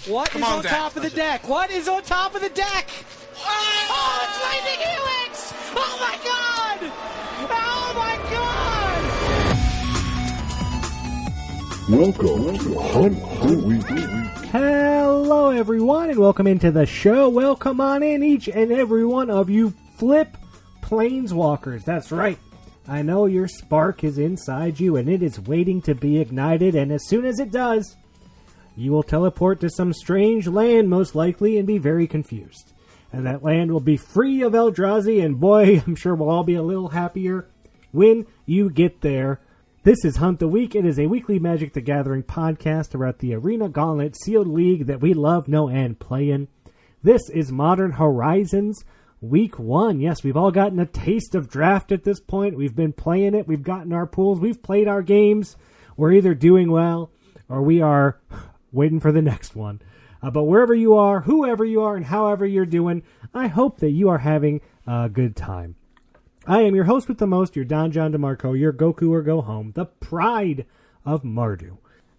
What is on top of the deck? What is on top of the deck? Oh, it's Lightning Helix! Oh my god! Oh my god! Welcome to Hunt the Week. Hello everyone and welcome into the show. Welcome on in, each and every one of you flip planeswalkers. That's right. I know your spark is inside you and it is waiting to be ignited, and as soon as it does, you will teleport to some strange land most likely and be very confused. And that land will be free of Eldrazi, and boy, I'm sure we'll all be a little happier when you get there. This is Hunt the Week. It is a weekly Magic the Gathering podcast about the Arena Gauntlet Sealed League that we love, know, and play in. This is Modern Horizons Week 1. Yes, we've all gotten a taste of draft at this point. We've been playing it. We've gotten our pools. We've played our games. We're either doing well or we are waiting for the next one. But wherever you are, whoever you are, and however you're doing, I hope that you are having a good time. I am your host with the most, your Don John DeMarco, your Goku or Go Home, the pride of Mardu.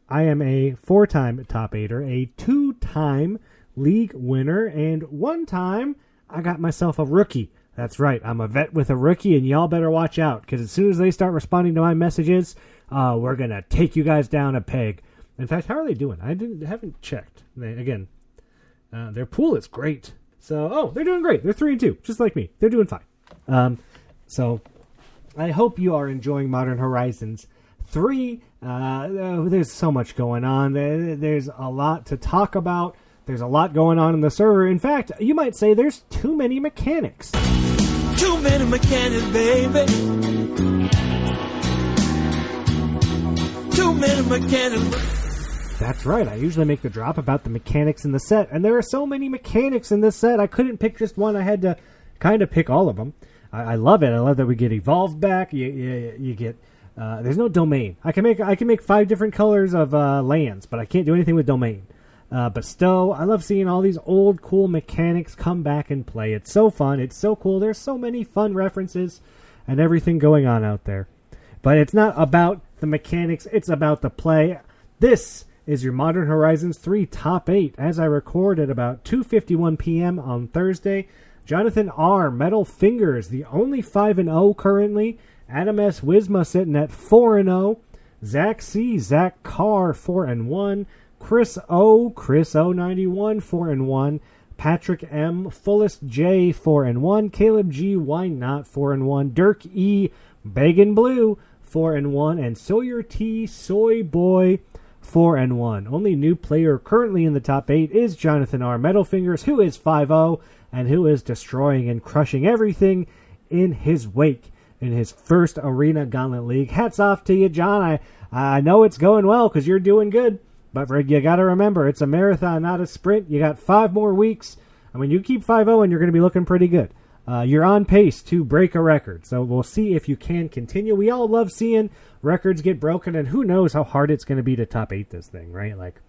I am a 4-time top 8er, a 2-time league winner, and 1 time I got myself a rookie. That's right, I'm a vet with a rookie, and y'all better watch out, because as soon as they start responding to my messages, we're going to take you guys down a peg. In fact, how are they doing? I haven't checked. Their pool is great. So, they're doing great. They're 3-2, just like me. They're doing fine. So, I hope you are enjoying Modern Horizons 3. There's so much going on. There's a lot to talk about. There's a lot going on in the server. In fact, you might say there's too many mechanics. Too many mechanics, baby. Too many mechanics. That's right. I usually make the drop about the mechanics in the set, and there are so many mechanics in this set. I couldn't pick just one. I had to kind of pick all of them. I love it. I love that we get evolved back. You get there's no domain. I can make 5 different colors of lands, but I can't do anything with domain. But still, I love seeing all these old cool mechanics come back and play. It's so fun. It's so cool. There's so many fun references and everything going on out there. But it's not about the mechanics. It's about the play. This is your Modern Horizons 3 Top 8. As I record at about 2:51 p.m. on Thursday, Jonathan R. Metal Fingers, the only 5-0 currently. Adam S. Wisma sitting at 4-0. Zach C. Zach Carr 4-1. Chris O. 91 4-1. Patrick M. Fullest J 4-1. Caleb G. Why Not 4-1. Dirk E. Beggin' Blue 4-1. And Sawyer T. Soy Boy 4-1. Only new player currently in the top 8 is Jonathan R. Metal Fingers, who is 5-0 and who is destroying and crushing everything in his wake in his first Arena Gauntlet League. Hats off to you, John. I know it's going well because you're doing good, but you got to remember it's a marathon, not a sprint. You got 5 more weeks. I mean, you keep 5-0 and you're going to be looking pretty good. You're on pace to break a record, so we'll see if you can continue. We all love seeing records get broken, and who knows how hard it's going to be to top 8 this thing, right? Like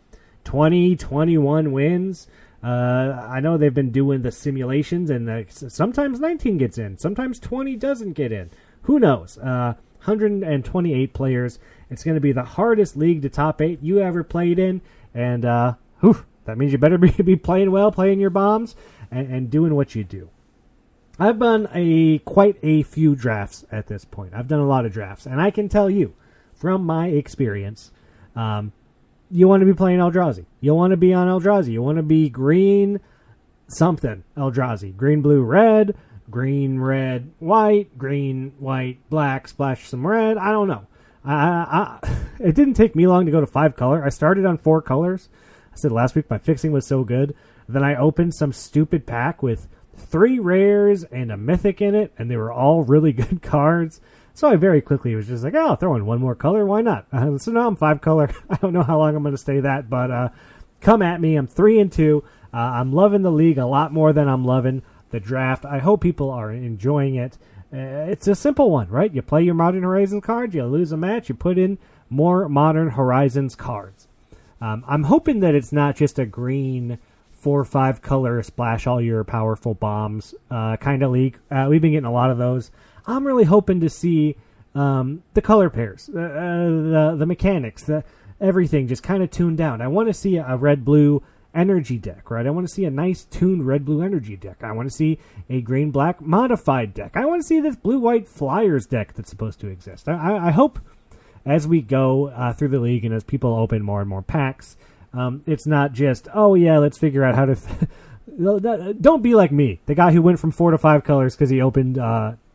20, 21 wins. I know they've been doing the simulations, and sometimes 19 gets in. Sometimes 20 doesn't get in. Who knows? 128 players. It's going to be the hardest league to top 8 you ever played in, and that means you better be playing well, playing your bombs, and doing what you do. I've done quite a few drafts at this point. I've done a lot of drafts, and I can tell you, from my experience, you want to be playing Eldrazi. You want to be on Eldrazi. You want to be green something Eldrazi. Green, blue, red, green, red, white, green, white, black, splash some red. I don't know. It didn't take me long to go to 5 color. I started on 4 colors. I said last week my fixing was so good. Then I opened some stupid pack with 3 rares and a mythic in it, and they were all really good cards. So I very quickly was just like, I'll throw in 1 more color. Why not? So now I'm 5 color. I don't know how long I'm going to stay that, but come at me. I'm 3-2. I'm loving the league a lot more than I'm loving the draft. I hope people are enjoying it. It's a simple one, right? You play your Modern Horizons card, you lose a match, you put in more Modern Horizons cards. I'm hoping that it's not just a green 4 or 5 color splash all your powerful bombs kind of league. We've been getting a lot of those. I'm really hoping to see the color pairs, the mechanics, everything just kind of tuned down. I want to see a red-blue energy deck, right? I want to see a nice tuned red-blue energy deck. I want to see a green-black modified deck. I want to see this blue-white flyers deck that's supposed to exist. I hope as we go through the league and as people open more and more packs, it's not just, oh yeah, let's figure out how to... Don't be like me, the guy who went from 4 to 5 colors because he opened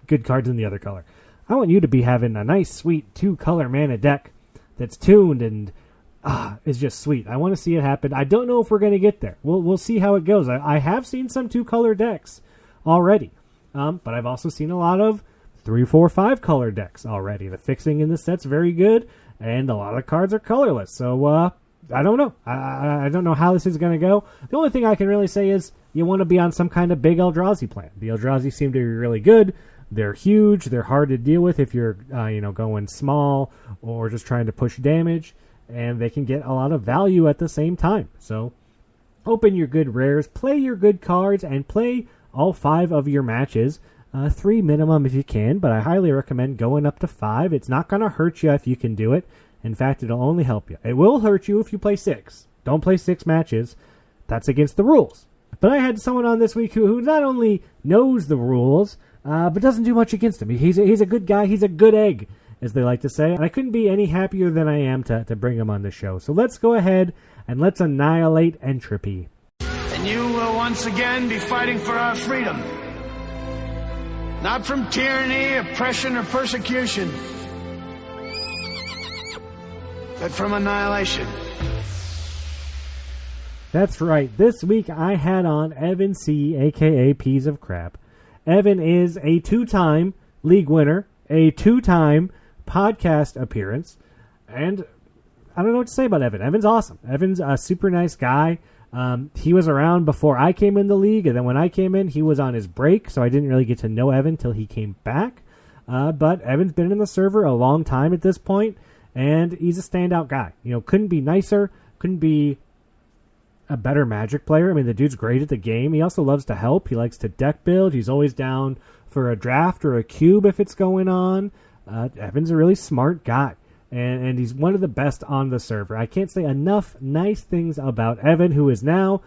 good cards in the other color. I want you to be having a nice, sweet 2-color mana deck that's tuned and is just sweet. I want to see it happen. I don't know if we're going to get there. We'll see how it goes. I have seen some 2-color decks already, but I've also seen a lot of 3, 4, 5-color decks already. The fixing in the set's very good, and a lot of cards are colorless. So I don't know. I don't know how this is going to go. The only thing I can really say is you want to be on some kind of big Eldrazi plan. The Eldrazi seem to be really good. They're huge. They're hard to deal with if you're going small or just trying to push damage, and they can get a lot of value at the same time. So open your good rares, play your good cards, and play all 5 of your matches. 3 minimum if you can, but I highly recommend going up to 5. It's not going to hurt you if you can do it. In fact, it'll only help you. It will hurt you if you play 6. Don't play 6 matches. That's against the rules. But I had someone on this week who not only knows the rules, but doesn't do much against him. He's a good guy. He's a good egg, as they like to say. And I couldn't be any happier than I am to bring him on the show. So let's go ahead and let's annihilate entropy. And you will once again be fighting for our freedom. Not from tyranny, oppression, or persecution, but from annihilation. That's right. This week I had on Evan C., a.k.a. Peas of Crap. Evan is a 2-time league winner, a 2-time podcast appearance, and I don't know what to say about Evan. Evan's awesome. Evan's a super nice guy. He was around before I came in the league, and then when I came in, he was on his break, so I didn't really get to know Evan till he came back. But Evan's been in the server a long time at this point, and he's a standout guy. Couldn't be nicer, couldn't be a better Magic player. I mean, the dude's great at the game. He also loves to help. He likes to deck build. He's always down for a draft or a cube if it's going on. Evan's a really smart guy, and he's one of the best on the server. I can't say enough nice things about Evan, who is now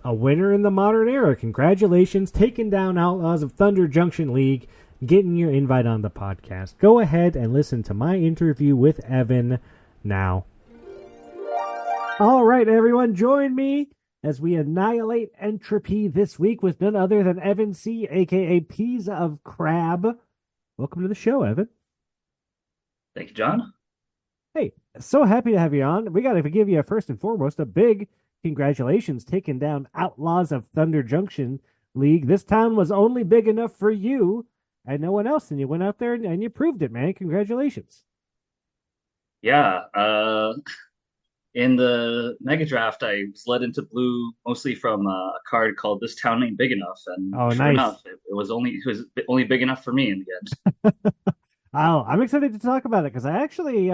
a winner in the modern era. Congratulations, taking down Outlaws of Thunder Junction League, getting your invite on the podcast. Go ahead and listen to my interview with Evan now. All right, everyone, join me as we annihilate entropy this week with none other than Evan C., a.k.a. Peas of Crab. Welcome to the show, Evan. Thank you, John. Hey, so happy to have you on. We got to give you, first and foremost, a big congratulations taking down Outlaws of Thunder Junction League. This town was only big enough for you and no one else, and you went out there and you proved it, man. Congratulations. Yeah, in the Mega Draft, I was led into blue mostly from a card called "This Town Ain't Big Enough," and sure nice. enough, it was only big enough for me in the end. Oh, I'm excited to talk about it because I actually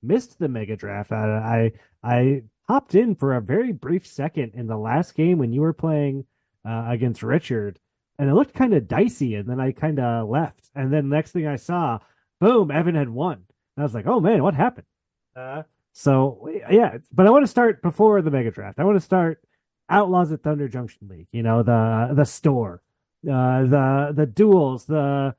missed the Mega Draft. I hopped in for a very brief second in the last game when you were playing against Richard, and it looked kind of dicey, and then I kind of left. And then next thing I saw, boom, Evan had won. And I was like, oh man, what happened? So yeah, but I want to start before the Mega Draft. I want to start Outlaws at Thunder Junction League. The store, the duels, the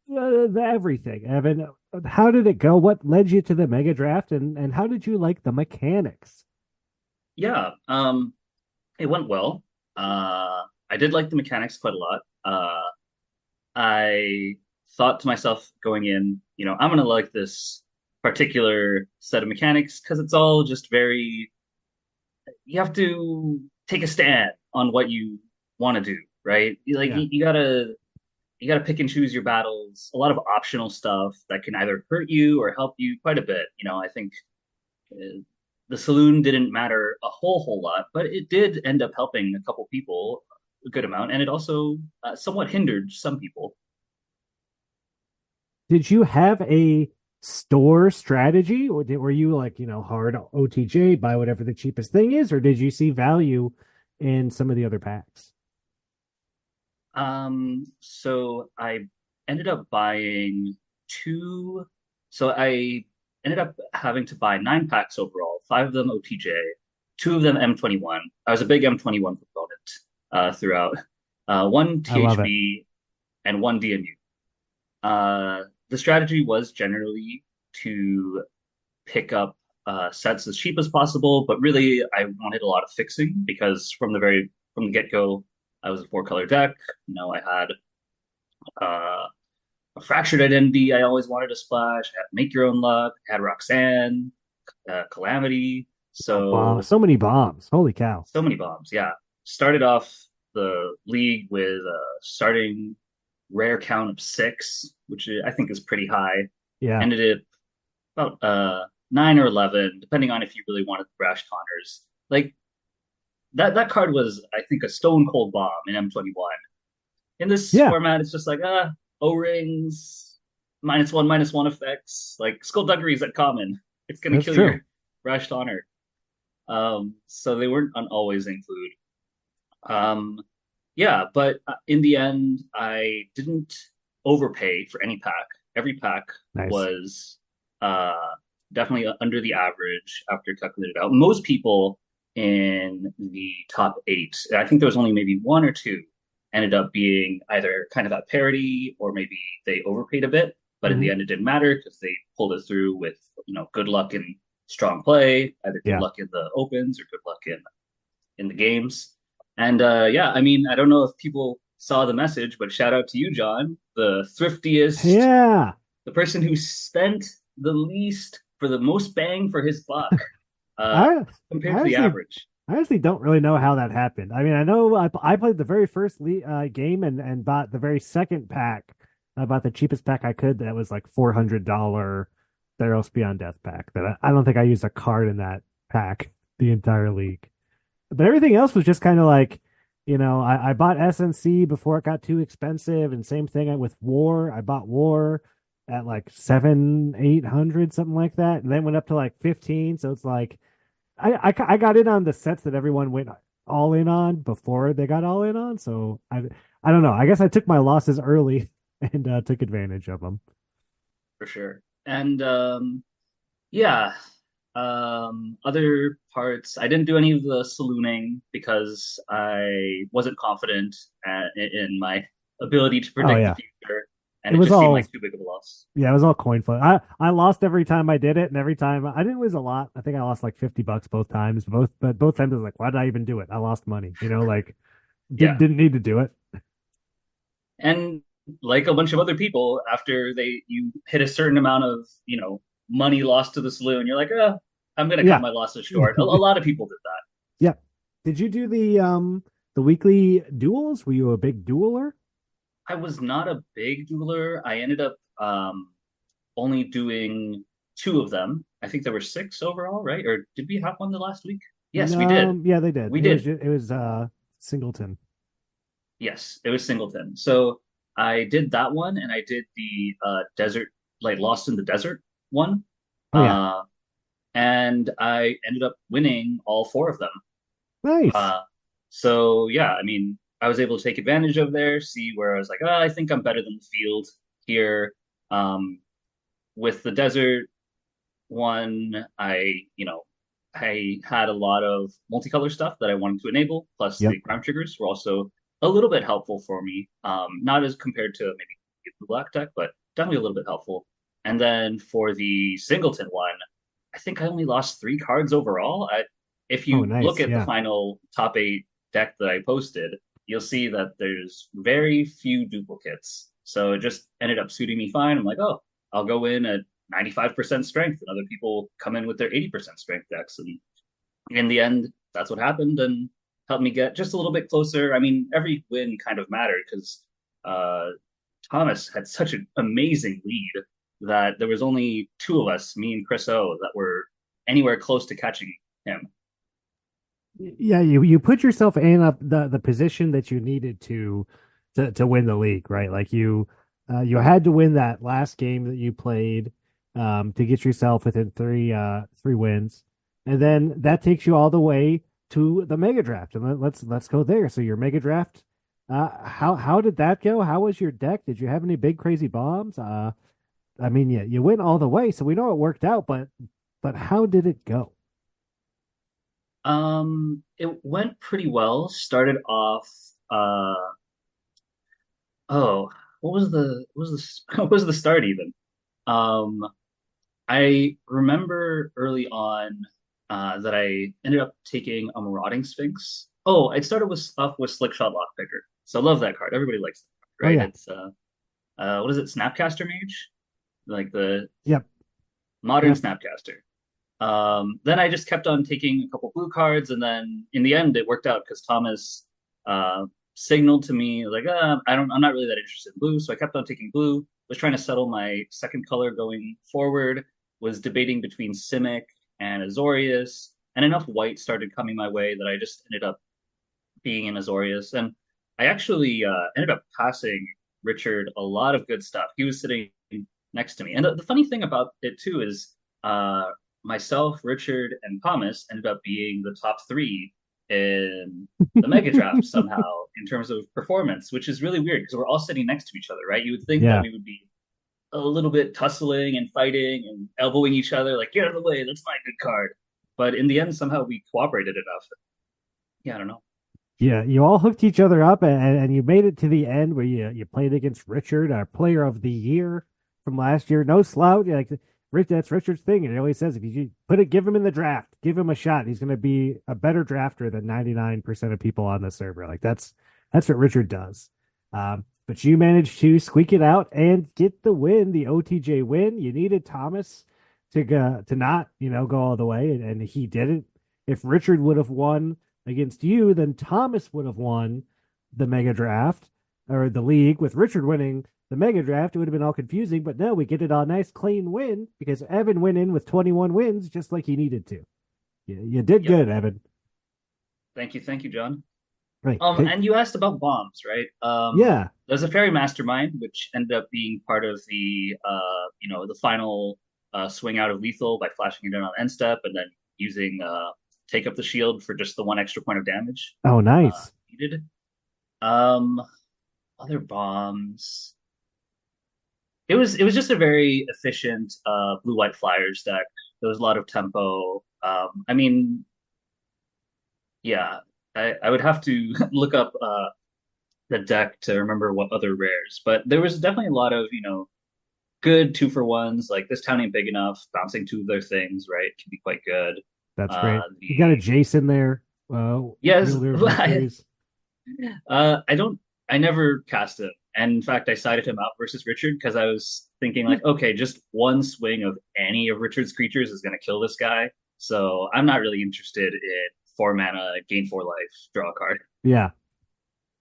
everything. Evan, how did it go? What led you to the Mega Draft, and how did you like the mechanics? Yeah, it went well. I did like the mechanics quite a lot. I thought to myself going in, I'm gonna like this particular set of mechanics because it's all just very. You have to take a stand on what you want to do, right? You gotta pick and choose your battles. A lot of optional stuff that can either hurt you or help you quite a bit. I think the saloon didn't matter a whole lot, but it did end up helping a couple people a good amount, and it also somewhat hindered some people. Did you have a store strategy, or were you hard OTJ, buy whatever the cheapest thing is, or did you see value in some of the other packs? So I ended up buying 2. So I ended up having to buy 9 packs overall, 5 of them OTJ, two of them M21. I was a big M21 proponent throughout. One I love it. THB and one DNU. The strategy was generally to pick up sets as cheap as possible, but really I wanted a lot of fixing because from the get go, I was a four color deck. You know, I had uh, a fractured identity. I always wanted to splash. I had make your own luck. I had Roxanne, Calamity. Oh, bomb! So So many bombs. Holy cow! so many bombs. Yeah, started off the league with a starting rare count of six, which I think is pretty high. Yeah, Ended it about 9 or 11, depending on if you really wanted the brash taunters. Like that card was, I think, a stone cold bomb in M21. In this yeah, format, it's just like O-rings, -1/-1 effects, like Skullduggery is at common. It's gonna that's kill true. your brash taunter. So they weren't an always include. Um, yeah, but in the end, I didn't overpay for any pack. Every pack Nice. was uh, definitely under the average after calculated out. Most people in the top eight, I think there was only maybe one or two, ended up being either kind of at parity or maybe they overpaid a bit. But in Hmm. the end, it didn't matter because they pulled it through with good luck in strong play, either good Yeah. luck in the opens or good luck in the games. And yeah, I mean, I don't know if people saw the message, but shout out to you, John, the thriftiest, Yeah. the person who spent the least for the most bang for his buck, uh, I compared I to the honestly average. I honestly don't really know how that happened. I mean, I know I played the very first game and bought the very second pack. I bought the cheapest pack I could. That was like $400 Theros Beyond Death pack. That I don't think I used a card in that pack the entire league. But everything else was just kind of like, I bought SNC before it got too expensive, and same thing with War. I bought War at like 700, 800, something like that, and then went up to like 15. So it's like I got in on the sets that everyone went all in on before they got all in on. So I don't know. I guess I took my losses early and took advantage of them. For sure. And yeah, other parts, I didn't do any of the salooning because I wasn't confident in my ability to Oh predict the yeah, future, and it it was just seemed all like too big of a loss. yeah, it was all coin flip. I lost every time I did it, and every time I didn't lose a lot. I think I lost like $50 both times. But both times I was like, why did I even do it? I lost money. Like Yeah. didn't need to do it. And like a bunch of other people, after you hit a certain amount of, money lost to the saloon, you're like, I'm gonna cut Yeah, my losses short. A lot of people did that. yeah. Did you do the weekly duels? Were you a big dueler? I was not a big dueler. I ended up only doing two of them. I think there were six overall, right? Or did we have one the last week? Yes, we did. Yeah, they did. We did. It was Singleton. Yes, it was Singleton. So I did that one, and I did the desert, like Lost in the Desert one. Oh yeah, Uh, and I ended up winning all four of them. nice. Uh, so yeah, I mean, I was able to take advantage of there, see where I was like, I think I'm better than the field here. Um, with the desert one, I had a lot of multicolor stuff that I wanted to enable, plus Yep. the crime triggers were also a little bit helpful for me. Not as compared to maybe the black deck, but definitely a little bit helpful. And then for the singleton one, I think I only lost three cards overall. If Oh, you look nice. at the Yeah. final top eight deck that I posted, you'll see that there's very few duplicates. So it just ended up suiting me fine. I'm like, oh, I'll go in at 95% strength, and other people come in with their 80% strength decks. And in the end, that's what happened and helped me get just a little bit closer. I mean, every win kind of mattered because uh, Thomas had such an amazing lead that there was only two of us, me and Chris O, that were anywhere close to catching him. Yeah, you put yourself in the position that you needed to win the league, right? Like you had to win that last game that you played to get yourself within three wins. And then that takes you all the way to the mega draft. And let's go there. So your mega draft, how did that go? How was your deck? Did you have any big crazy bombs? I mean, yeah, you went all the way, so we know it worked out, but how did it go? It went pretty well. Started off, uh, oh, what was the start even? Um, I remember early on that I ended up taking a Marauding Sphinx. Oh, I started with stuff with Slickshot Lockpicker. So I love that card. Everybody likes that Oh card, right? yeah, It's what is it, Snapcaster Mage? Like the yep, modern yep. Snapcaster. Then I just kept on taking a couple blue cards, and then in the end, it worked out because Thomas uh, signaled to me like, I'm not really that interested in blue, so I kept on taking blue. Was trying to settle my second color going forward. Was debating between Simic and Azorius, and enough white started coming my way that I just ended up being in Azorius, and I actually ended up passing Richard a lot of good stuff. He was sitting next to me, and the funny thing about it too is uh, myself, Richard, and Thomas ended up being the top three in the mega draft somehow in terms of performance, which is really weird because we're all sitting next to each other, right? You would think that Yeah. we would be a little bit tussling and fighting and elbowing each other, like, get out of the way, that's my good card. But in the end, somehow we cooperated enough. Yeah, I don't know. Yeah, you all hooked each other up, and you made it to the end where you played against Richard, our Player of the Year from last year. No slouch, like Rich. That's Richard's thing, and he always says if you put it, give him in the draft, give him a shot. He's going to be a better drafter than 99% of people on the server. Like that's what Richard does. But you managed to squeak it out and get the win, the OTJ win. You needed Thomas to not go all the way, and he didn't. If Richard would have won against you, then Thomas would have won the mega draft or the league. With Richard winning the mega draft, it would have been all confusing. But no, we get it a nice clean win because Evan went in with 21 wins just like he needed to. You did Yep. good, Evan. Thank you, John. Right. And you asked about bombs, right? Yeah. There's a fairy mastermind, which ended up being part of the, the final swing out of lethal by flashing it in on end step and then using take up the shield for just the one extra point of damage Oh, uh, nice. needed. Um, Other bombs. It was just a very efficient blue white flyers deck. There was a lot of tempo. I mean, yeah, I would have to look up the deck to remember what other rares, but there was definitely a lot of, good two for ones. Like this town ain't big enough. Bouncing two of their things, right, can be quite good. That's Uh, great. You got a the Jason there. Yes, Wielder of Mysteries. I don't, I never cast him, and in fact, I sided him out versus Richard because I was thinking like, okay, just one swing of any of Richard's creatures is going to kill this guy. So I'm not really interested in 4 mana, gain 4 life, draw a card. Yeah.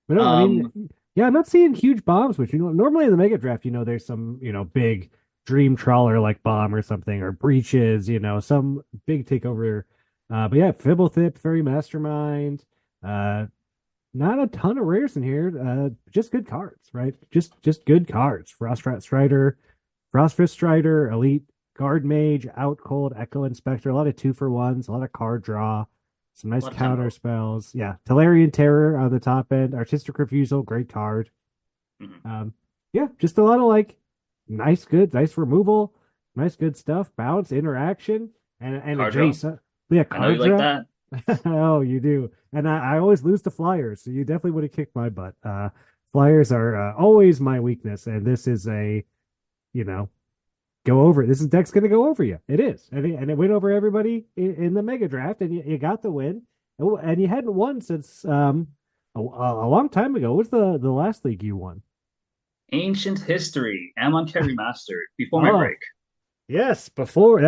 But no, I Um, mean, yeah, I'm not seeing huge bombs, which normally in the mega draft, there's some big dream trawler like bomb or something, or breaches, some big takeover. But yeah, Fibblethip, Fairy Mastermind, uh, not a ton of rares in here. Just good cards, right? Just good cards. Frostrat Strider, Frostfist Strider, Elite Guard Mage, Out Cold, Echo Inspector, a lot of two for ones, a lot of card draw. Some a nice lot of counter tempo. spells. Yeah. Talarian Terror on the top end. Artistic Refusal, great card. Mhm. Yeah, just a lot of like nice removal, nice good stuff, bounce, interaction, and a Card draw. Jason. Yeah, I know you card like draw. that. Oh, you do. And I always lose to flyers, so you definitely would have kicked my butt. Flyers are always my weakness, and this is a, you know, go over. This is deck's going to go over you. It is, and it went over everybody in the mega draft, and you got the win. And you hadn't won since a long time ago. What's the last league you won? Ancient history. Amonkhet Remastered. Before my Oh, break. yes, before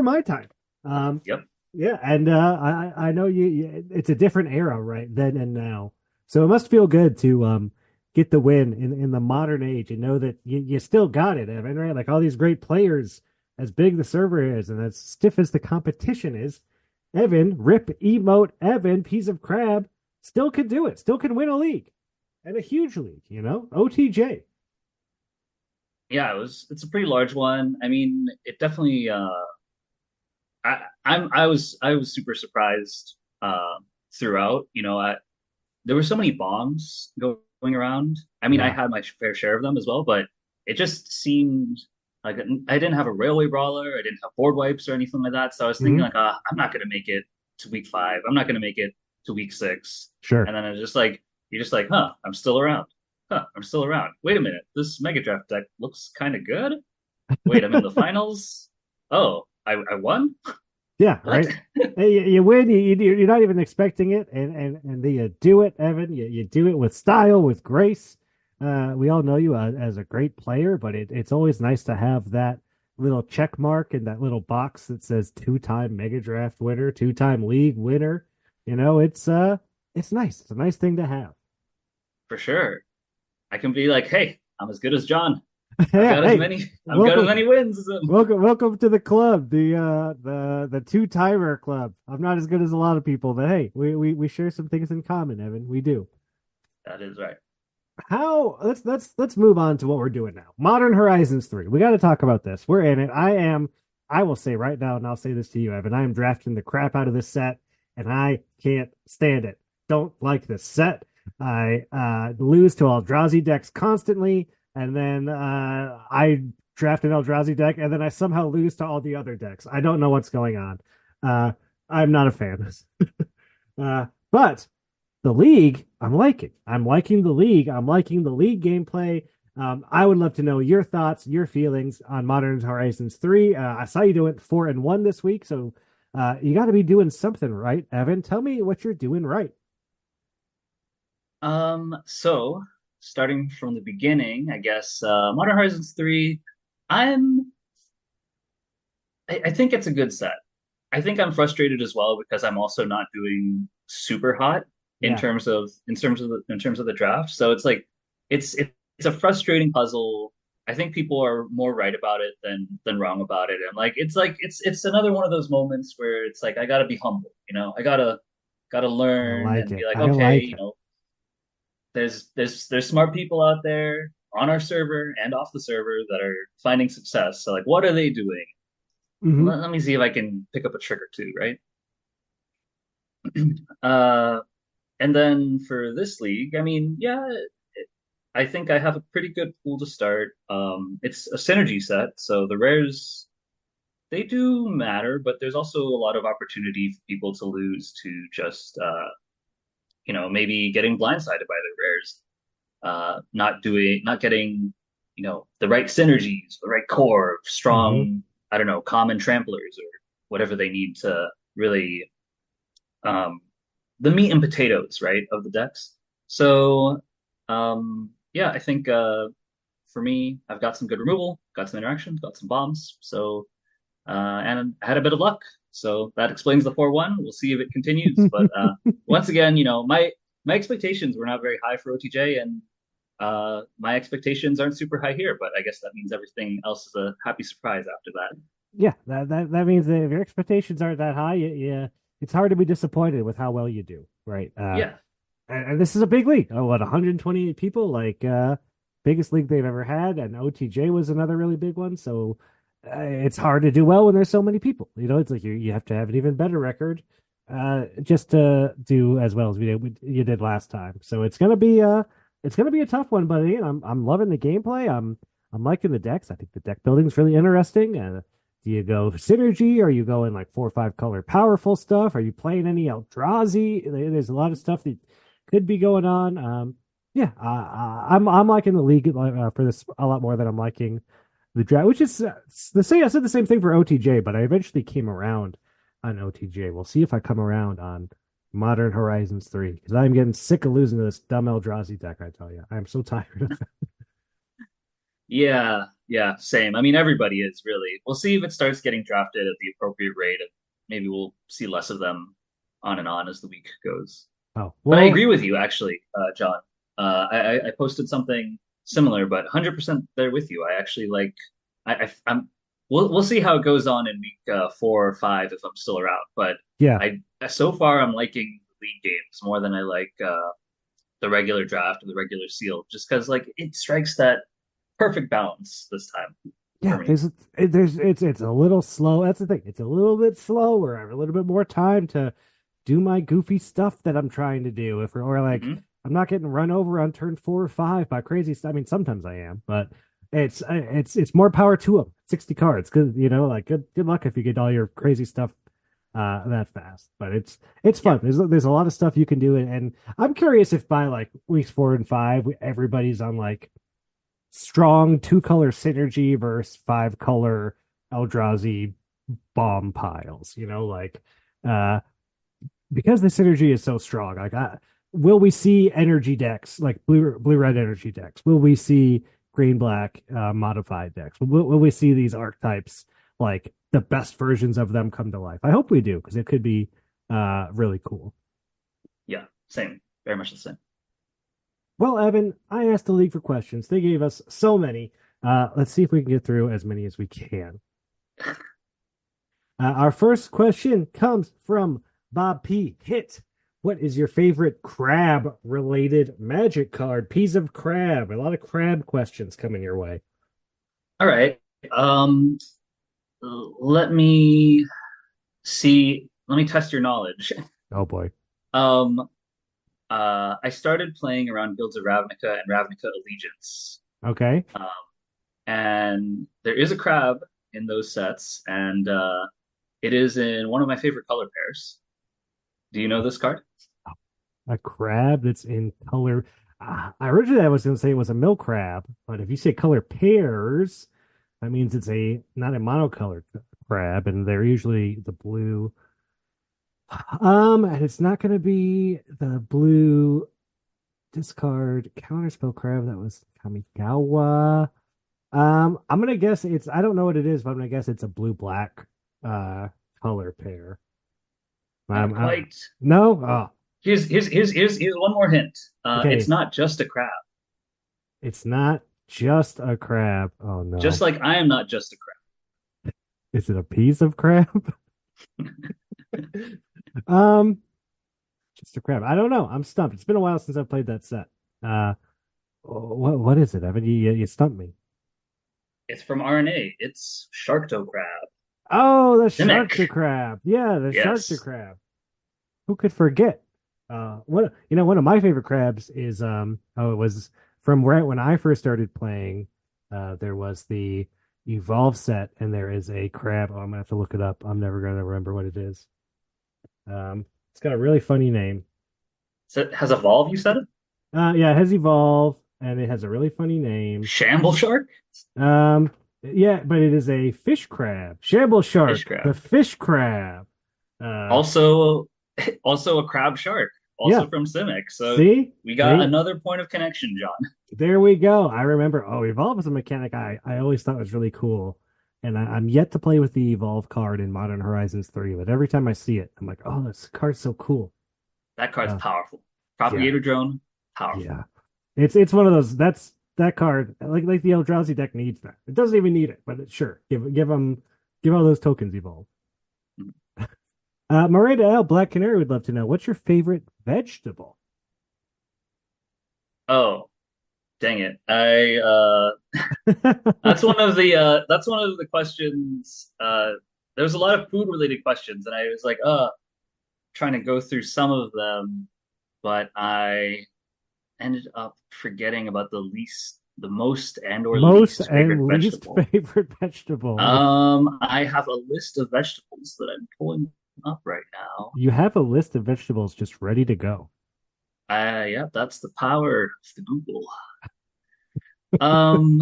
my time. Um, Yep. yeah, and I know it's a different era, right? Then and now, so it must feel good to get the win in the modern age and know that you still got it, Evan. Right? Like all these great players, as big the server is and as stiff as the competition is, Evan, rip emote Evan, piece of crab, still can do it. Still can win a league and a huge league. OTJ. Yeah, it's a pretty large one. I mean, it definitely I was super surprised throughout. There were so many bombs going around. I mean, I Yeah. had my fair share of them as well, but it just seemed like I didn't have a railway brawler. I didn't have board wipes or anything like that. So I was thinking Hmm. like, I'm not gonna make it to week 5. I'm not going to make it to week 6. Sure. And then it's just like you're just like, huh, I'm still around. Huh, I'm still around. Wait a minute, this Mega Draft deck looks kind of good. Wait, I'm in the finals. Oh, I won. Yeah, What? right. Hey, you win. You're not even expecting it, and you do it, Evan. You do it with style, with grace. We all know you as a great player, but it's always nice to have that little check mark in that little box that says 2-time Mega Draft winner, 2-time league winner. It's nice. It's a nice thing to have. For sure. I can be like, hey, I'm as good as John. Hey, I've got as many wins as him. welcome to the club, the 2-timer club. I'm not as good as a lot of people, but hey, we share some things in common, Evan. We do. That is right. Let's move on to what we're doing now. Modern Horizons 3. We got to talk about this. We're in it. I will say right now, and I'll say this to you, Evan, I am drafting the crap out of this set, and I can't stand it. Don't like this set. I lose to Eldrazi decks constantly, and then I draft an Eldrazi deck, and then I somehow lose to all the other decks. I don't know what's going on. I'm not a fan. But the league, I'm liking. I'm liking the league. I'm liking the league gameplay. I would love to know your thoughts, your feelings on Modern Horizons 3. I saw you doing 4-1 this week, so you got to be doing something right, Evan. Tell me what you're doing right. So starting from the beginning, I guess, Modern Horizons 3, I'm I think it's a good set. I think I'm frustrated as well because I'm also not doing super hot in Yeah. terms of the draft. So it's like it's a frustrating puzzle. I think people are more right about it than wrong about it. And like it's another one of those moments where it's like I gotta be humble, you know. I gotta I learn like and it. be like, I okay, like you it. know, there's smart people out there on our server and off the server that are finding success. So like what are they doing? Hmm. Let me see if I can pick up a trick or two, right? Uh, and then for this league, I mean, yeah, I think I have a pretty good pool to start. It's a synergy set, so the rares they do matter, but there's also a lot of opportunity for people to lose to just maybe getting blindsided by the rares, not getting the right synergies, the right core of Hmm. strong, I don't know, common tramplers or whatever they need to really um, the meat and potatoes, right, of the decks. So, yeah, I think for me, I've got some good removal, got some interactions, got some bombs. So, and I had a bit of luck. So that explains the 4-1. We'll see if it continues. But once again, my expectations were not very high for OTJ, and my expectations aren't super high here. But I guess that means everything else is a happy surprise after that. Yeah, that means that if your expectations aren't that high, it's hard to be disappointed with how well you do, right? Yeah. And this is a big league. Oh, what, 128 people? Like, biggest league they've ever had, and OTJ was another really big one. So it's hard to do well when there's so many people. You know, it's like you have to have an even better record, just to do as well as you did last time. So it's gonna be a tough one. But again, I'm loving the gameplay. I'm liking the decks. I think the deck building is really interesting. Do you go synergy? Are you going like 4 or 5 color powerful stuff? Are you playing any Eldrazi? There's a lot of stuff that could be going on. Yeah, I'm liking the league for this a lot more than I'm liking the draft, which is the same. I said the same thing for OTJ, but I eventually came around on OTJ. We'll see if I come around on Modern Horizons 3 because I'm getting sick of losing to this dumb Eldrazi deck. I tell you, I'm so tired of it. Yeah, yeah, same. I mean, everybody is really. We'll see if it starts getting drafted at the appropriate rate, and maybe we'll see less of them on and on as the week goes. Oh But I well, agree with you, actually, John. I posted something similar, but 100% there with you. I actually like. I'm. We'll see how it goes on in week 4 or 5 if I'm still around. But yeah. I so far I'm liking the league games more than I like the regular draft or the regular seal, just because like it strikes that perfect balance this time for Yeah, me. it's a little slow. That's the thing. It's a little bit slower. I have a little bit more time to do my goofy stuff that I'm trying to do. If or like Hmm. I'm not getting run over on turn 4 or 5 by crazy stuff. I mean, sometimes I am, but it's more power to them. 60 cards, good. You know, like good luck if you get all your crazy stuff that fast. But it's Yeah. fun. There's a lot of stuff you can do, and I'm curious if by like weeks 4 and 5, everybody's on like strong two color synergy versus 5 color Eldrazi bomb piles. Like uh because the synergy is so strong. Like, will we see energy decks like blue red energy decks? Will we see green black modified decks? Will we see these archetypes like the best versions of them come to life? I hope we do because it could be really cool. Yeah, same. Very much the same. Well, Evan, I asked the league for questions. They gave us so many. Let's see if we can get through as many as we can. Our first question comes from Bob P. Hit. What is your favorite crab related magic card? Peas of crab. A lot of crab questions coming your way. All right. Let me see. Let me test your knowledge. Oh boy. Um, I started playing around Guilds of Ravnica and Ravnica Allegiance. Okay. Um, and there is a crab in those sets, and it is in one of my favorite color pairs. Do you know this card? A crab that's in color. Originally, I was going to say it was a mill crab, but if you say color pairs, that means it's not a monocolored crab, and they're usually the blue. And it's not going to be the blue discard counterspell crab. That was Kamigawa. I'm gonna guess I don't know what it is, but I'm gonna guess it's a blue black color pair. Not quite. No? Oh, Here's one more hint. It's okay. not just a crab. It's not just a crab. Oh Just no. like I am not just a Is it a piece of crab? crab. Um, just a crab. I don't know. I'm stumped. It's been a while since I've played that set. Uh, what is it, Evan? You stumped me. It's from RNA. It's Sharkto Crab. Oh, the Sharkta Simic. crab. Yeah, the Sharkta Yes. crab. Who could forget? One of my favorite crabs is it was from right when I first started playing. There was the Evolve set, and there is a crab. Oh, I'm gonna have to look it up. I'm never gonna remember what it is. It's got a really funny name. So it has evolved, you said it? Yeah, it has Evolve, and it has a really funny name. Shamble Shark? Um, yeah, but it is a fish crab, Shamble Fish Shark, the crab. fish crab. Uh, Also also a crab shark, yeah. also from Simic. So See, we got another point of connection, John. there we go. I remember. Oh, Evolve is a mechanic I always thought was really cool, and I'm yet to play with the Evolve card in Modern Horizons 3. But every time I see it, I'm like, oh, this card's so cool. That card's Uh, powerful. yeah, Propagator drone, powerful. yeah. It's one of those. That card like the Eldrazi deck needs that. It doesn't even need it, but sure, give all those tokens Evolve. Miranda L. Black Canary would love to know what's your favorite vegetable? Oh, dang it. I that's one of the questions. There was a lot of food related questions, and I was like, trying to go through some of them, but I ended up forgetting about the most and or Most least and favorite least vegetable. favorite vegetable. I have a list of vegetables that I'm pulling up right now. You have a list of vegetables just ready to go. Yeah, that's the power of the Google. Um,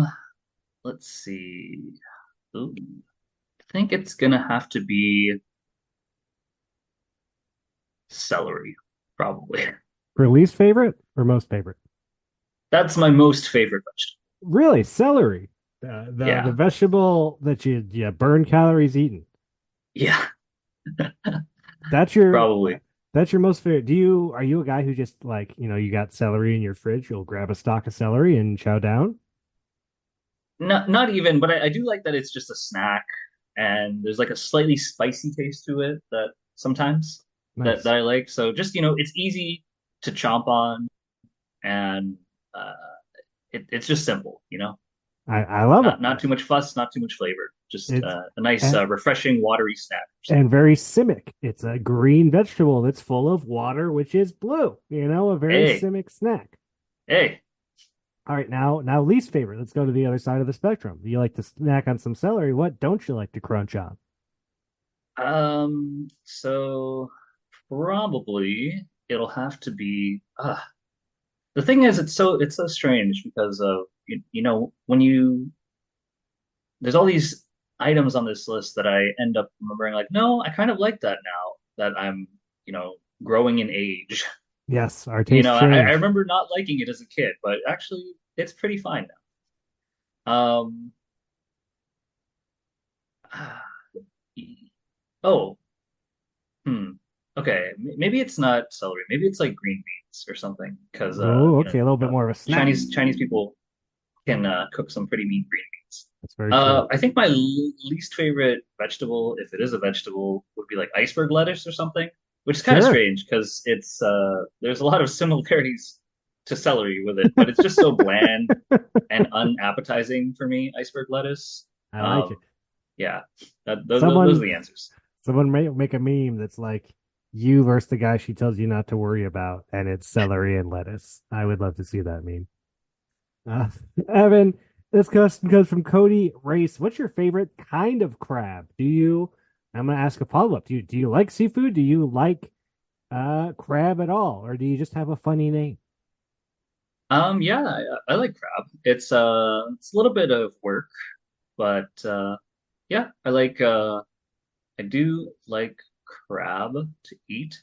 let's see. Ooh, I think it's gonna have to be celery, probably. For least favorite or most favorite? That's my most favorite vegetable. Really, celery. The Yeah, vegetable that you burn calories eating. yeah, That's your probably. that's your most favorite. Are you a guy who just like, you got celery in your fridge, you'll grab a stalk of celery and chow down? Not even, but I do like that it's just a snack, and there's like a slightly spicy taste to it that sometimes that Nice. I like. So just it's easy to chomp on, and uh, it's just simple. I love it. Not too much fuss, not too much flavor. Just It's a nice, and, refreshing, watery snack. and very simic. It's a green vegetable that's full of water, which is blue. A very Hey, simic snack. hey, All right, now least favorite. Let's go to the other side of the spectrum. You like to snack on some celery. What don't you like to crunch on? So probably it'll have to be. The thing is, it's so strange because of when you there's all these items on this list that I end up remembering like, no, I kind of like that now that I'm growing in age. Yes, our tastes I change. remember not liking it as a kid, but actually it's pretty fine now. Oh, hmm. Okay, maybe it's not celery. Maybe it's like green beans or something. Because Oh, okay, a little bit more of a snack. Chinese people can cook some pretty mean green beans. That's very true. I think my least favorite vegetable, if it is a vegetable, would be like iceberg lettuce or something, which is kind of Sure, strange because it's there's a lot of similarities to celery with it, but it's just so bland and unappetizing for me, iceberg lettuce. I like it. Um, yeah, those are Someone, the answers. someone may make a meme that's like you versus the guy she tells you not to worry about, and it's celery and lettuce. I would love to see that meme. Uh, Evan, this question comes from Cody Race. What's your favorite kind of crab? I'm going to ask a follow up. Do you like seafood? Do you like crab at all, or do you just have a funny name? Yeah, I like crab. It's a little bit of work, but yeah, I do like crab to eat.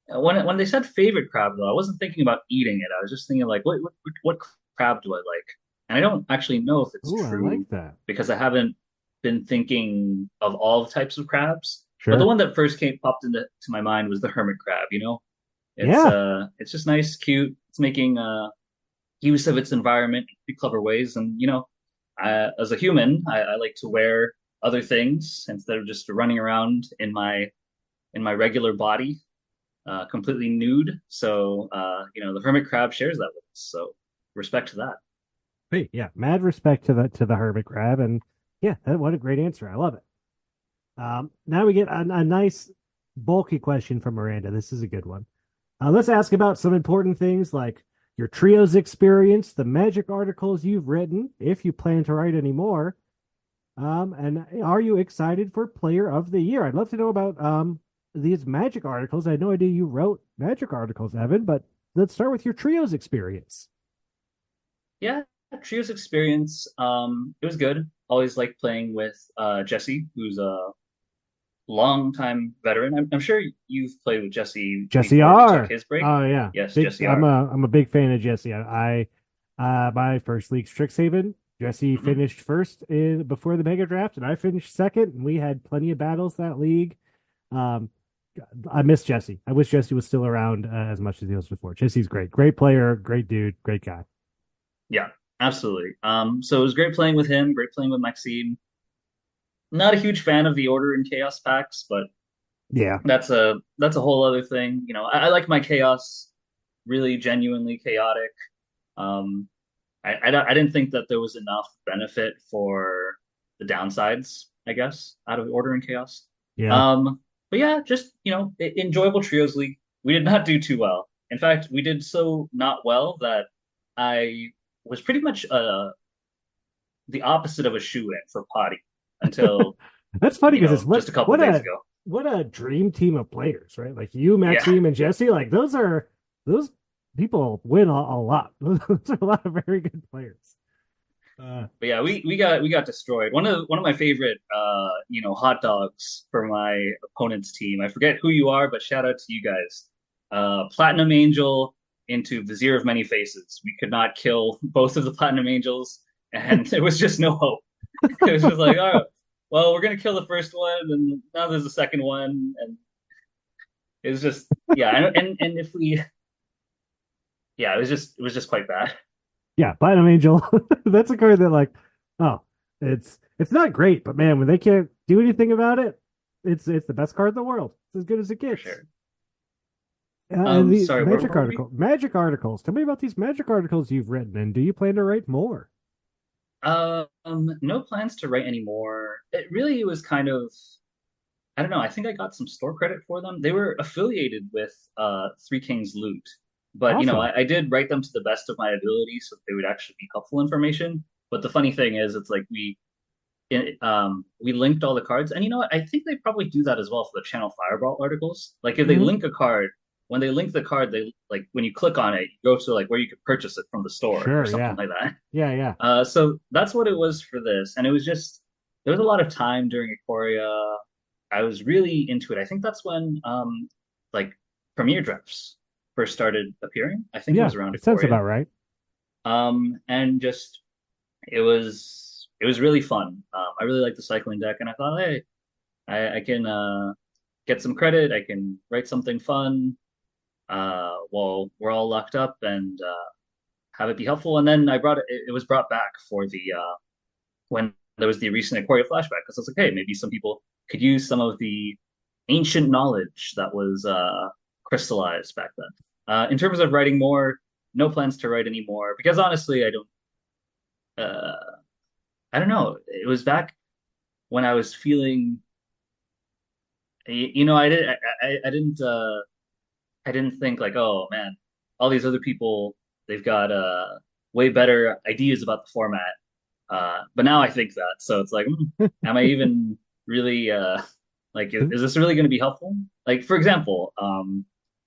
When they said favorite crab though, I wasn't thinking about eating it. I was just thinking like what crab do I like? And I don't actually know if it's Ooh, I true like that. because I haven't been thinking of all the types of crabs. But the Sure. one that first came popped into my mind was the hermit crab, you know? Yeah. It's just nice, cute. It's making use of its environment in pretty clever ways. And as a human, I like to wear other things instead of just running around in my regular body, completely nude. So the hermit crab shares that with us. So respect to that. Hey, yeah. Mad respect to the hermit crab, and yeah, what a great answer. I love it. Now we get a nice bulky question from Miranda. This is a good one. Let's ask about some important things like your trios experience, the magic articles you've written, if you plan to write any more. And are you excited for Player of the Year? I'd love to know about these magic articles. I had no idea you wrote magic articles, Evan, but let's start with your trios experience. Yeah, trios experience. It was good. Always like playing with Jesse, who's a longtime veteran. I'm sure you've played with Jesse Jesse before we took R. his break. Oh yeah, Yes, big. Jesse I'm R. a big fan of Jesse. My first league Strixhaven. Jesse Mhm. finished first in before the mega draft, and I finished second. And we had plenty of battles that league. Um, I miss Jesse. I wish Jesse was still around as much as he was before. Jesse's great, great player, great dude, great guy. Yeah, absolutely. So it was great playing with him, great playing with Maxime. Not a huge fan of the Order and Chaos packs, but Yeah, that's a whole other thing. I like my chaos really genuinely chaotic. Um, I didn't think that there was enough benefit for the downsides, I guess, out of Order and Chaos. yeah. But yeah, just enjoyable trios league. We did not do too well. In fact, we did so not well that I was pretty much the opposite of a shoe-in for potty until That's funny because it's just a couple days ago. what a dream team of players, right? Like you, Yeah. Maxime, and Jesse. Like those people win a lot. Those are a lot of very good players. But yeah, we got destroyed. One of my favorite hot dogs for my opponent's team. I forget who you are, but shout out to you guys. Platinum Angel into Vizier of Many Faces. We could not kill both of the Platinum Angels, and there was just no hope. It was just like, oh, well, we're gonna kill the first one, and now there's a second one, and it was just yeah, and if we yeah, it was just quite bad. Yeah, Platinum Angel. That's a card that like, oh, it's not great, but man, when they can't do anything about it, it's the best card in the world. It's as good as it For gets. sure. And the Sorry, where were we? magic articles. Tell me about these magic articles you've written, and do you plan to write more? No plans to write anymore. It really was kind of, I don't know. I think I got some store credit for them. They were affiliated with Three Kings Loot, but Awesome. I did write them to the best of my ability so that they would actually be helpful information. But the funny thing is, it's like we linked all the cards, and you know what? I think they probably do that as well for the Channel Fireball articles. Like if they Hmm. link a card, when they link the card, they like when you click on it, you go to like where you could purchase it from the store or Sure, something yeah, like that. yeah, yeah. So that's what it was for this, and it was just there was a lot of time during Ikoria. I was really into it. I think that's when like premiere drafts first started appearing. I think it Yeah, was around it sounds Ikoria. about right. And just it was really fun. I really liked the cycling deck, and I thought, hey, I can get some credit. I can write something fun while we're all locked up and have it be helpful. And then I brought it. It was brought back for the when there was the recent Aquaria flashback because I was like, hey, maybe some people could use some of the ancient knowledge that was crystallized back then. In terms of writing more, no plans to write anymore because honestly, I don't. I don't know. It was back when I was feeling, I didn't think like, oh man, all these other people, they've got way better ideas about the format. But now I think that, so it's like, am I even really like, is this really going to be helpful? Like, for example,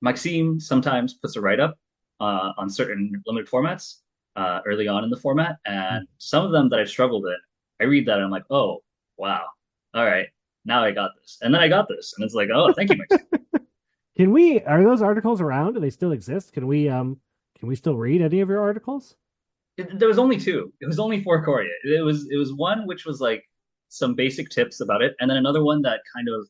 Maxime sometimes puts a write-up on certain limited formats early on in the format, and some of them that I've struggled in, I read that and I'm like, oh wow, all right, now I got this, and then I got this, and it's like, oh, thank you, Maxime. Are those articles around? Do they still exist? Can we still read any of your articles? There was only two. It was only for Korea. It was one which was like some basic tips about it, and then another one that kind of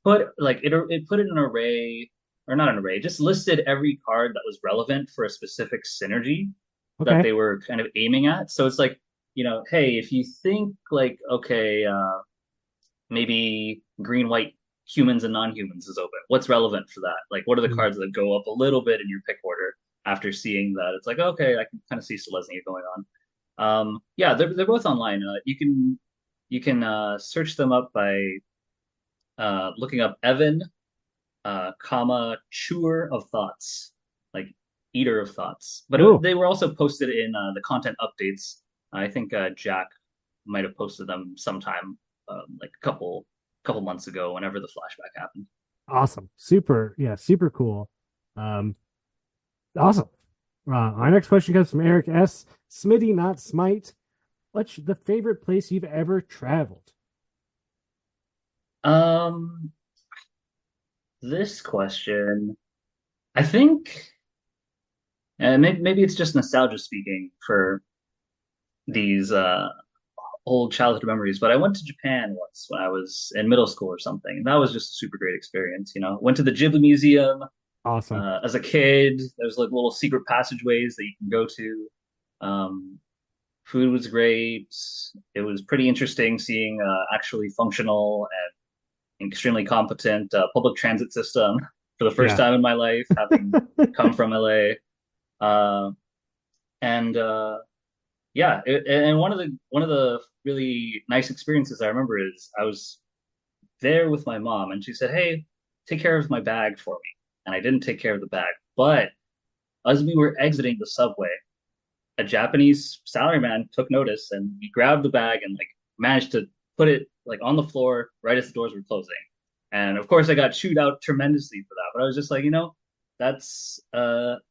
it put in an array or not an array, just listed every card that was relevant for a specific synergy that Okay. they were kind of aiming at. So it's like, hey, if you think like, okay, maybe green, white humans and non-humans is open. What's relevant for that? Like, what are the Mm. cards that go up a little bit in your pick order after seeing that? It's like, okay, I can kind of see Selesnya going on. Yeah, they're both online. You can search them up by looking up Evan, comma chewer of thoughts, like eater of thoughts. But Ooh, they were also posted in the content updates. I think Jack might have posted them sometime like a couple months ago, whenever the flashback happened. awesome. Super, yeah, super cool. Um, awesome. Our next question comes from Eric S. Smitty, not Smite. What's the favorite place you've ever traveled? Um, this question, I think, and maybe it's just nostalgia speaking for these old childhood memories, but I went to Japan once when I was in middle school or something. And that was just a super great experience. Went to the Ghibli Museum Awesome. as a kid. There's like little secret passageways that you can go to. Food was great. It was pretty interesting seeing actually functional and extremely competent public transit system for the first Yeah. time in my life, having come from LA. Uh, and Yeah, and one of the really nice experiences I remember is I was there with my mom, and she said, "Hey, take care of my bag for me." And I didn't take care of the bag, but as we were exiting the subway, a Japanese salaryman took notice, and he grabbed the bag and like managed to put it like on the floor right as the doors were closing. And of course, I got chewed out tremendously for that. But I was just like, that's that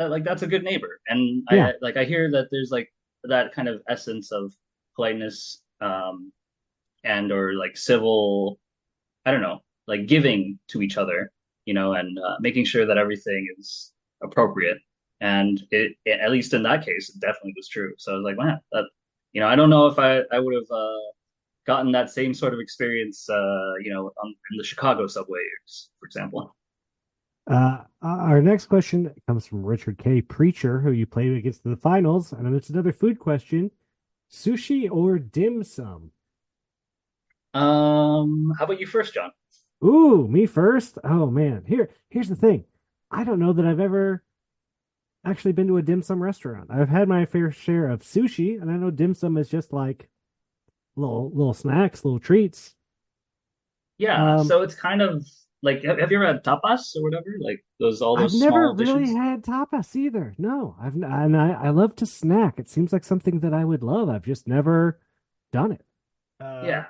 like that's a good neighbor. And Yeah. I hear that there's like that kind of essence of politeness, and or like civil, I don't know, like giving to each other, and making sure that everything is appropriate. And at least in that case, it definitely was true. So I was like, man, I don't know if I would have gotten that same sort of experience, in the Chicago subway years, for example. Our next question comes from Richard K. Preacher, who you played against in the finals, and then it's another food question: sushi or dim sum? How about you first, John? Ooh, me first. Oh man, here's the thing. I don't know that I've ever actually been to a dim sum restaurant. I've had my fair share of sushi, and I know dim sum is just like little snacks, little treats. Yeah, Um, so it's kind of like, have you ever had tapas or whatever? Like all I've those never small really dishes? had tapas either. No, and I love to snack. It seems like something that I would love. I've just never. done it. Yeah.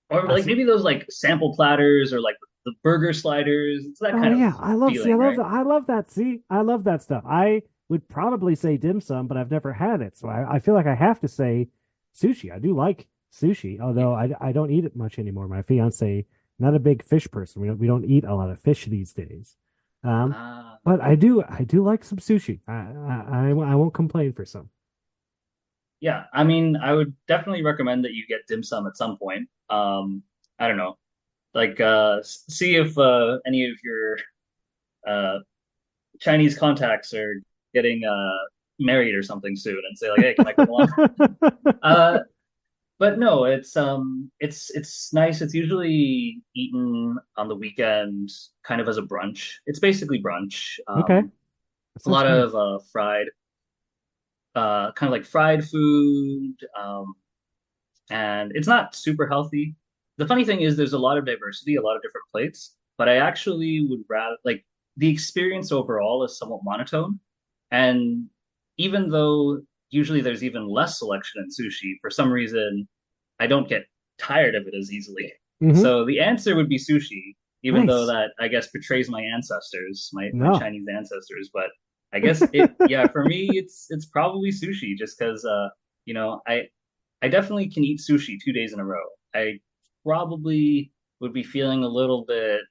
Or I like see. maybe those like sample platters or like the burger sliders. It's that Oh kind of yeah, I feeling, love right? that. I love that. See, I love that stuff. I would probably say dim sum, but I've never had it, so I feel like I have to say sushi. I do like sushi, although I don't eat it much anymore. My fiance, not a big fish person. We don't eat a lot of fish these days. Um, Ah, but I do like some sushi. I won't complain for some. yeah. I mean, I would definitely recommend that you get dim sum at some point. I don't know, like see if any of your uh Chinese contacts are getting married or something soon, and say like, hey, can I come along? Uh, but no, it's nice. It's usually eaten on the weekend, kind of as a brunch. It's basically brunch. Okay, that A sounds lot good. of fried, kind of like fried food, and it's not super healthy. The funny thing is, there's a lot of diversity, a lot of different plates, but I actually would rather like the experience overall is somewhat monotone. And even though usually there's even less selection in sushi, for some reason, I don't get tired of it as easily. Hmm. So the answer would be sushi, even though Nice. that I guess betrays my ancestors, my No. Chinese ancestors. But I guess it, yeah, for me, it's probably sushi, just because you know, I definitely can eat sushi 2 days in a row. I probably would be feeling a little bit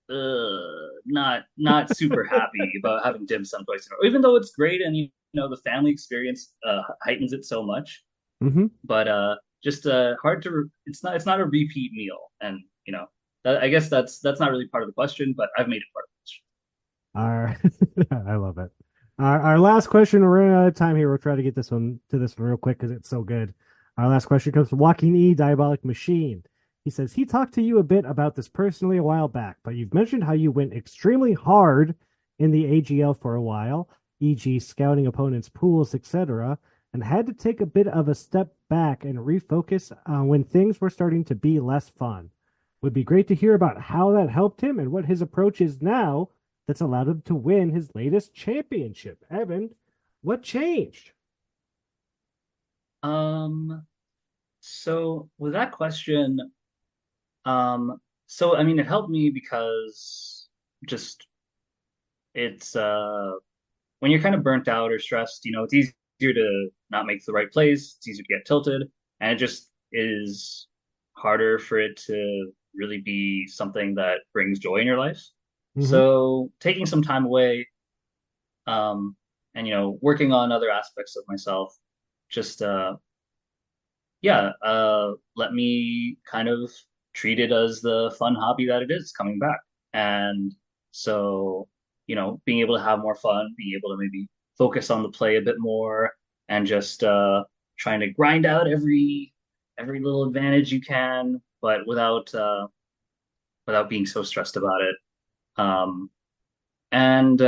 not super happy about having dim sum twice in a row, even though it's great and you know the family experience heightens it so much. Hmm. But just hard to it's not a repeat meal, and you know that, I guess that's not really part of the question, but I've made it part of the question. Our, I love it. Our last question. We're running out of time here. We'll try to get this one real quick because it's so good. Our last question comes from Joaquin E. Diabolic Machine. He says he talked to you a bit about this personally a while back, but you've mentioned how you went extremely hard in the AGL for a while, e.g., scouting opponents' pools, etc., and had to take a bit of a step back and refocus when things were starting to be less fun. Would be great to hear about how that helped him and what his approach is now that's allowed him to win his latest championship. Evan, what changed? Um, so with that question, so I mean, it helped me because just it's when you're kind of burnt out or stressed, you know, it's easier to not make the right plays. It's easier to get tilted, and it just is harder for it to really be something that brings joy in your life. Mm-hmm. So taking some time away, um, and you know, working on other aspects of myself, just yeah, let me kind of treat it as the fun hobby that it is coming back. And so, you know, being able to have more fun, being able to maybe focus on the play a bit more and just trying to grind out every little advantage you can, but without being so stressed about it. Um, and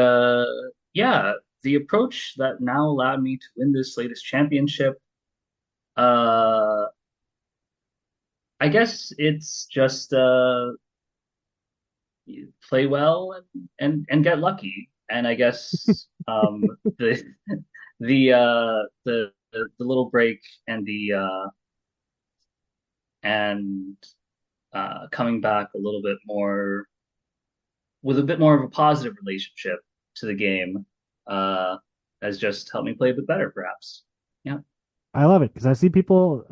yeah, the approach that now allowed me to win this latest championship, uh, I guess it's just play well and get lucky. And I guess the the little break and the and coming back a little bit more with a bit more of a positive relationship to the game uh, has just helped me play a bit better, perhaps. Yeah. I love it because I see people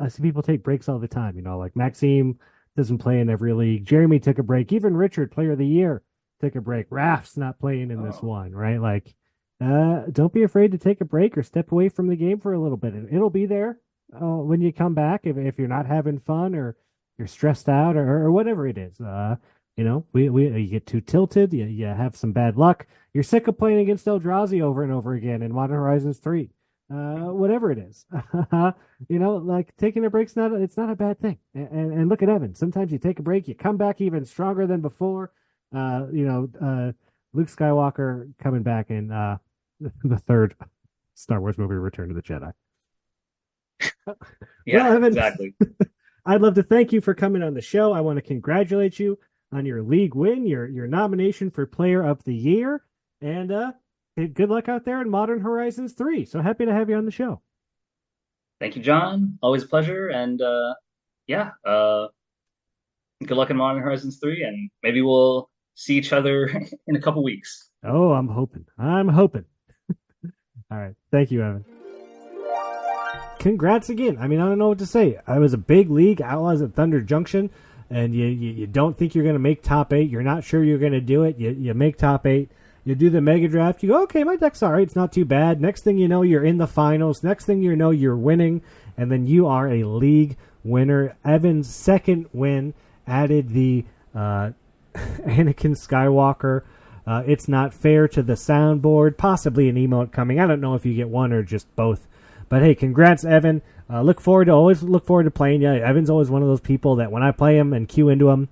take breaks all the time. Like Maxime doesn't play in every league. Jeremy took a break. Even Richard, Player of the Year, took a break. Raf's not playing in this Oh, one, right? Like, don't be afraid to take a break or step away from the game for a little bit. It'll be there when you come back if you're not having fun or you're stressed out or whatever it is. We you get too tilted. You have some bad luck. You're sick of playing against Eldrazi over and over again in Modern Horizons 3, whatever it is. Like taking a break's not a bad thing. And look at Evan. Sometimes you take a break, you come back even stronger than before. Uh, you know, uh, Luke Skywalker coming back in the third Star Wars movie, Return of the Jedi. Well, yeah, Evan, exactly. I'd love to thank you for coming on the show. I want to congratulate you on your league win, your nomination for Player of the Year, and good luck out there in Modern Horizons 3. So happy to have you on the show. Thank you, John. Always a pleasure. And yeah, good luck in Modern Horizons 3, and maybe we'll see each other in a couple weeks. Oh, I'm hoping. I'm hoping. All right. Thank you, Evan. Congrats again. I mean, I don't know what to say. I was a big league, Outlaws at Thunder Junction, and you don't think you're going to make top 8. You're not sure you're going to do it. You make top 8. You do the mega draft. You go, okay, my deck's all right. It's not too bad. Next thing you know, you're in the finals. Next thing you know, you're winning, and then you are a league winner. Evan's second win added the Anakin Skywalker. It's not fair to the soundboard. Possibly an emote coming. I don't know if you get one or just both. But hey, congrats, Evan. Always look forward to playing you. Evan's always one of those people that when I play him and queue into him,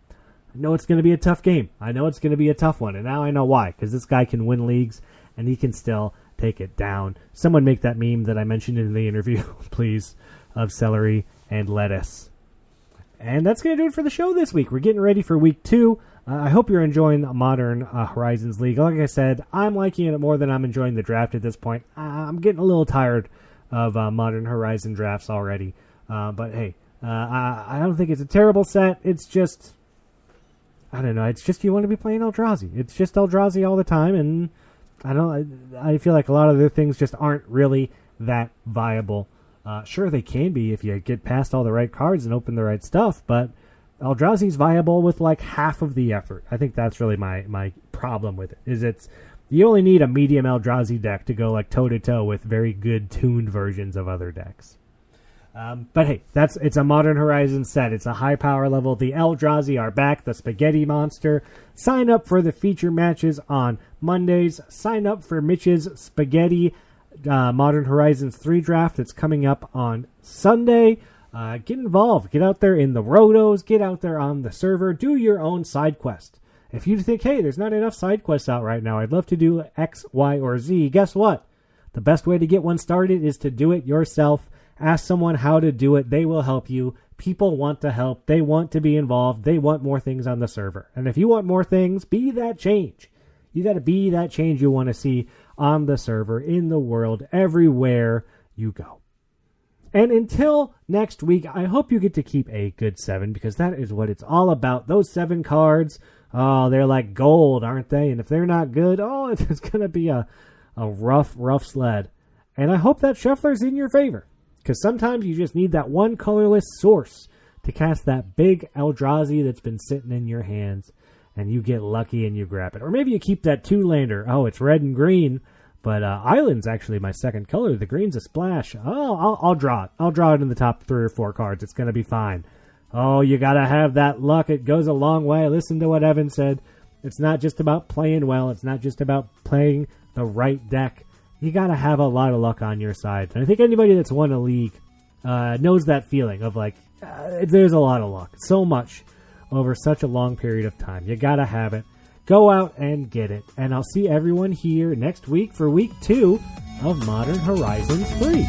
I know it's going to be a tough game. I know it's going to be a tough one, and now I know why, because this guy can win leagues, and he can still take it down. Someone make that meme that I mentioned in the interview, please, of celery and lettuce. And that's going to do it for the show this week. We're getting ready for week 2. I hope you're enjoying the Modern Horizons League. Like I said, I'm liking it more than I'm enjoying the draft at this point. I'm getting a little tired of Modern Horizon drafts already. But hey, I don't think it's a terrible set. It's just, I don't know. It's just you want to be playing Eldrazi. It's just Eldrazi all the time, and I feel like a lot of their things just aren't really that viable. Sure, they can be if you get past all the right cards and open the right stuff, but Eldrazi's viable with like half of the effort. I think that's really my problem with it. You only need a medium Eldrazi deck to go like toe-to-toe with very good tuned versions of other decks. But hey, it's a Modern Horizon set. It's a high power level. The Eldrazi are back, the Spaghetti Monster. Sign up for the feature matches on Mondays. Sign up for Mitch's Spaghetti Modern Horizons 3 draft that's coming up on Sunday. Get involved. Get out there in the rotos. Get out there on the server. Do your own side quest. If you think, hey, there's not enough side quests out right now, I'd love to do X, Y, or Z, guess what? The best way to get one started is to do it yourself. Ask someone how to do it. They will help you. People want to help. They want to be involved. They want more things on the server. And if you want more things, be that change. You got to be that change you want to see on the server, in the world, everywhere you go. And until next week, I hope you get to keep a good 7, because that is what it's all about. Those 7 cards, oh, they're like gold, aren't they? And if they're not good, oh, it's going to be a rough sled. And I hope that Shuffler's in your favor, because sometimes you just need that one colorless source to cast that big Eldrazi that's been sitting in your hands, and you get lucky and you grab it. Or maybe you keep that 2-lander. Oh, it's red and green, but Island's actually my second color. The green's a splash. Oh, I'll draw it. I'll draw it in the top 3 or 4 cards. It's going to be fine. Oh, you got to have that luck. It goes a long way. Listen to what Evan said. It's not just about playing well. It's not just about playing the right deck. You got to have a lot of luck on your side. And I think anybody that's won a league knows that feeling of like, there's a lot of luck. So much over such a long period of time. You got to have it. Go out and get it. And I'll see everyone here next week for week 2 of Modern Horizons 3.